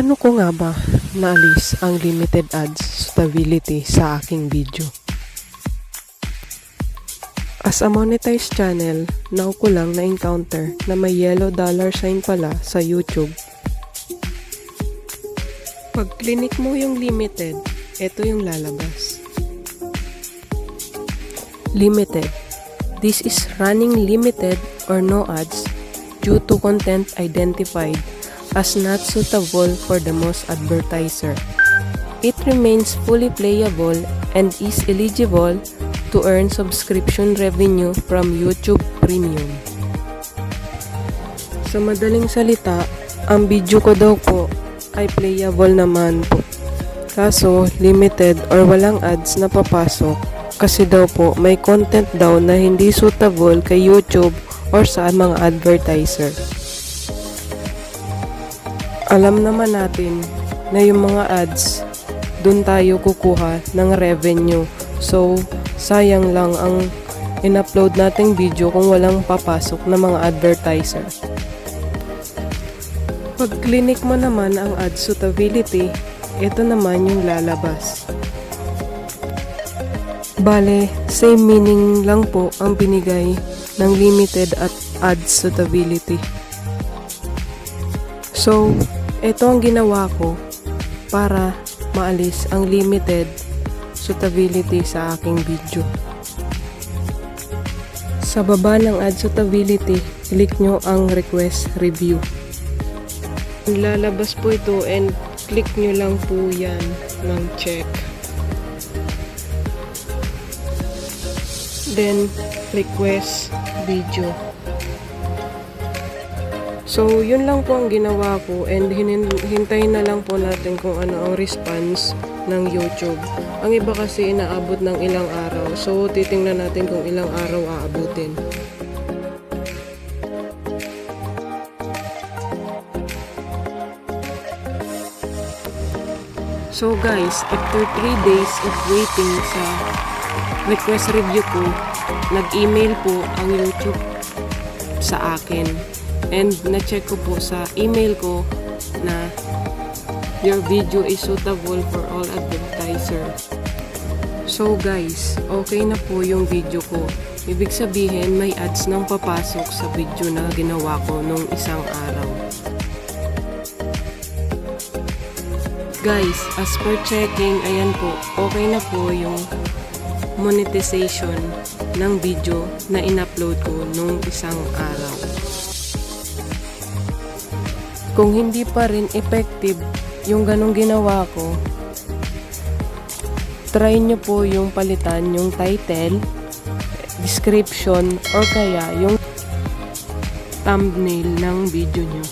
Paano ko nga ba naalis ang limited ads suitability sa aking video? As a monetized channel, now ko lang na-encounter na may yellow dollar sign pala sa YouTube. Pag clinic mo yung limited, ito yung lalabas. Limited. This is running limited or no ads due to content identified as not suitable for the most advertiser. It remains fully playable and is eligible to earn subscription revenue from YouTube Premium. Sa madaling salita, ang video ko daw po ay playable naman po. Kaso, limited or walang ads na papasok kasi daw po may content daw na hindi suitable kay YouTube or sa mga advertiser. Alam naman natin na yung mga ads, dun tayo kukuha ng revenue. So, sayang lang ang in-upload nating video kung walang papasok na mga advertiser. Pag clinic mo naman ang ad suitability, ito naman yung lalabas. Bale, same meaning lang po ang binigay ng limited at ad suitability. So, ito ang ginawa ko para maalis ang limited suitability sa aking video. Sa baba ng ad suitability, click nyo ang request review. Lalabas po ito and click nyo lang po yan ng check. Then, request video. So, yun lang po ang ginawa ko and hintayin na lang po natin kung ano ang response ng YouTube. Ang iba kasi inaabot ng ilang araw. So, titingnan natin kung ilang araw aabutin. So guys, after 3 days of waiting sa request review ko, nag-email po ang YouTube sa akin. And na-check ko po sa email ko na your video is suitable for all advertisers. So guys, okay na po yung video ko. Ibig sabihin may ads nang papasok sa video na ginawa ko nung isang araw. Guys, as per checking, ayan po, okay na po yung monetization ng video na in-upload ko nung isang araw. Kung hindi pa rin effective yung ganong ginawa ko, try nyo po yung palitan yung title, description, or kaya yung thumbnail ng video nyo.